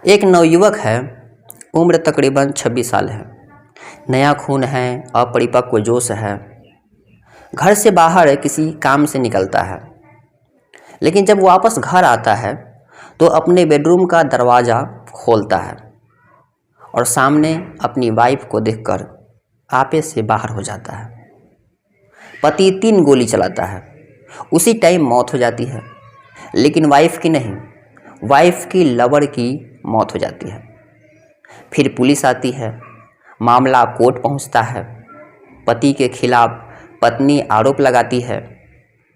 एक नवयुवक है, उम्र तकरीबन 26 साल है। नया खून है, अपरिपक्व जोश है। घर से बाहर किसी काम से निकलता है, लेकिन जब वापस घर आता है तो अपने बेडरूम का दरवाज़ा खोलता है और सामने अपनी वाइफ को देखकर आपे से बाहर हो जाता है। पति 3 गोली चलाता है, उसी टाइम मौत हो जाती है, लेकिन वाइफ की नहीं, वाइफ की लवर की मौत हो जाती है। फिर पुलिस आती है, मामला कोर्ट पहुंचता है। पति के खिलाफ पत्नी आरोप लगाती है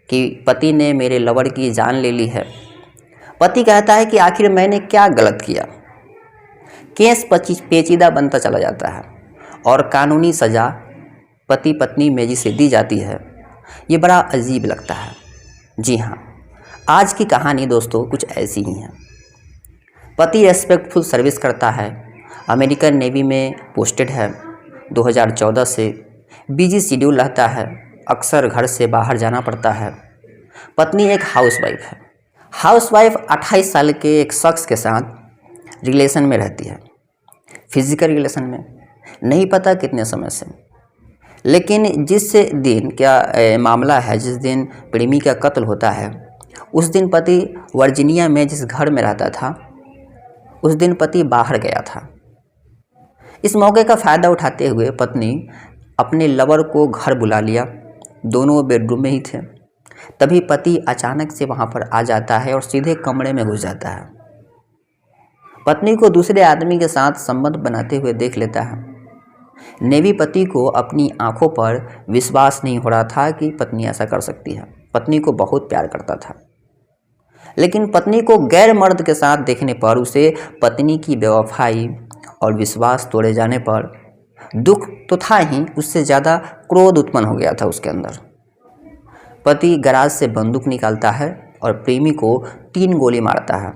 कि पति ने मेरे लवर की जान ले ली है। पति कहता है कि आखिर मैंने क्या गलत किया। केस पेचीदा बनता चला जाता है और कानूनी सज़ा पति पत्नी में से दी जाती है। ये बड़ा अजीब लगता है। जी हाँ, आज की कहानी दोस्तों कुछ ऐसी ही है। पति रेस्पेक्टफुल सर्विस करता है, अमेरिकन नेवी में पोस्टेड है, 2014 से बिजी शेड्यूल रहता है, अक्सर घर से बाहर जाना पड़ता है। पत्नी एक हाउसवाइफ है। हाउसवाइफ 28 साल के एक शख्स के साथ रिलेशन में रहती है, फिजिकल रिलेशन में, नहीं पता कितने समय से। लेकिन जिस दिन मामला है, जिस दिन प्रेमी का कत्ल होता है, उस दिन पति वर्जीनिया में जिस घर में रहता था, उस दिन पति बाहर गया था। इस मौके का फ़ायदा उठाते हुए पत्नी अपने लवर को घर बुला लिया। दोनों बेडरूम में ही थे। तभी पति अचानक से वहां पर आ जाता है और सीधे कमरे में घुस जाता है। पत्नी को दूसरे आदमी के साथ संबंध बनाते हुए देख लेता है। नेवी पति को अपनी आंखों पर विश्वास नहीं हो रहा था कि पत्नी ऐसा कर सकती है। पत्नी को बहुत प्यार करता था, लेकिन पत्नी को गैर मर्द के साथ देखने पर उसे पत्नी की बेवफाई और विश्वास तोड़े जाने पर दुख तो था ही, उससे ज़्यादा क्रोध उत्पन्न हो गया था उसके अंदर। पति गराज से बंदूक निकालता है और प्रेमी को 3 गोली मारता है।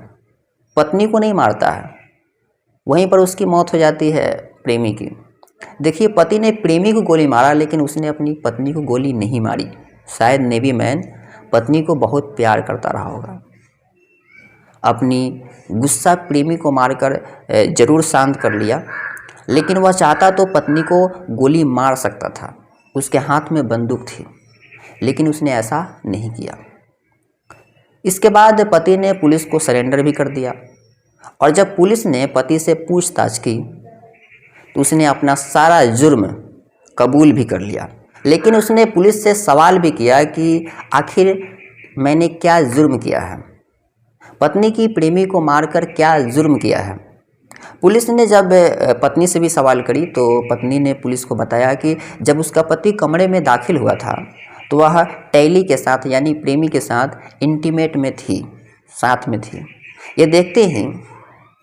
पत्नी को नहीं मारता है, वहीं पर उसकी मौत हो जाती है प्रेमी की। देखिए, पति ने प्रेमी को गोली मारा, लेकिन उसने अपनी पत्नी को गोली नहीं मारी। शायद नेवी मैन पत्नी को बहुत प्यार करता रहा होगा। अपनी गुस्सा प्रेमी को मारकर जरूर शांत कर लिया, लेकिन वह चाहता तो पत्नी को गोली मार सकता था। उसके हाथ में बंदूक थी, लेकिन उसने ऐसा नहीं किया। इसके बाद पति ने पुलिस को सरेंडर भी कर दिया, और जब पुलिस ने पति से पूछताछ की तो उसने अपना सारा जुर्म कबूल भी कर लिया। लेकिन उसने पुलिस से सवाल भी किया कि आखिर मैंने क्या जुर्म किया है, पत्नी की प्रेमी को मारकर क्या जुर्म किया है। पुलिस ने जब पत्नी से भी सवाल करी तो पत्नी ने पुलिस को बताया कि जब उसका पति कमरे में दाखिल हुआ था तो वह टैली के साथ यानी प्रेमी के साथ इंटीमेट में थी, साथ में थी। ये देखते ही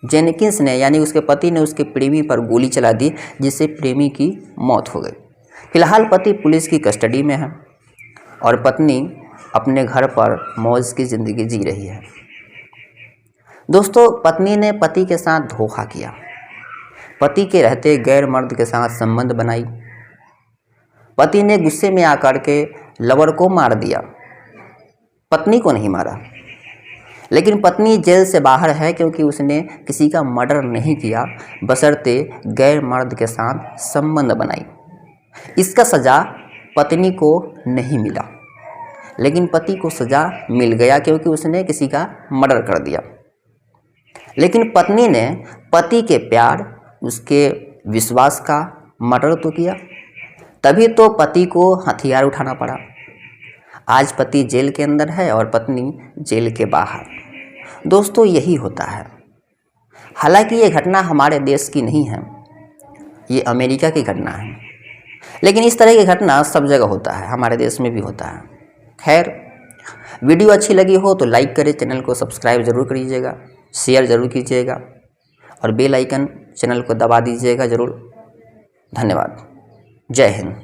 जेनिकिंस ने यानी उसके पति ने उसके प्रेमी पर गोली चला दी, जिससे प्रेमी की मौत हो गई। फिलहाल पति पुलिस की कस्टडी में है और पत्नी अपने घर पर मौज की ज़िंदगी जी रही है। दोस्तों, पत्नी ने पति के साथ धोखा किया, पति के रहते गैर मर्द के साथ संबंध बनाई। पति ने गुस्से में आकर के लवर को मार दिया, पत्नी को नहीं मारा। लेकिन पत्नी जेल से बाहर है क्योंकि उसने किसी का मर्डर नहीं किया, बशर्ते गैर मर्द के साथ संबंध बनाई। इसका सज़ा पत्नी को नहीं मिला, लेकिन पति को सज़ा मिल गया क्योंकि उसने किसी का मर्डर कर दिया। लेकिन पत्नी ने पति के प्यार, उसके विश्वास का मर्डर तो किया, तभी तो पति को हथियार उठाना पड़ा। आज पति जेल के अंदर है और पत्नी जेल के बाहर। दोस्तों, यही होता है। हालांकि ये घटना हमारे देश की नहीं है, ये अमेरिका की घटना है, लेकिन इस तरह की घटना सब जगह होता है, हमारे देश में भी होता है। खैर, वीडियो अच्छी लगी हो तो लाइक करें, चैनल को सब्सक्राइब ज़रूर करिएगा, शेयर ज़रूर कीजिएगा और बेल आइकन चैनल को दबा दीजिएगा ज़रूर। धन्यवाद। जय हिंद।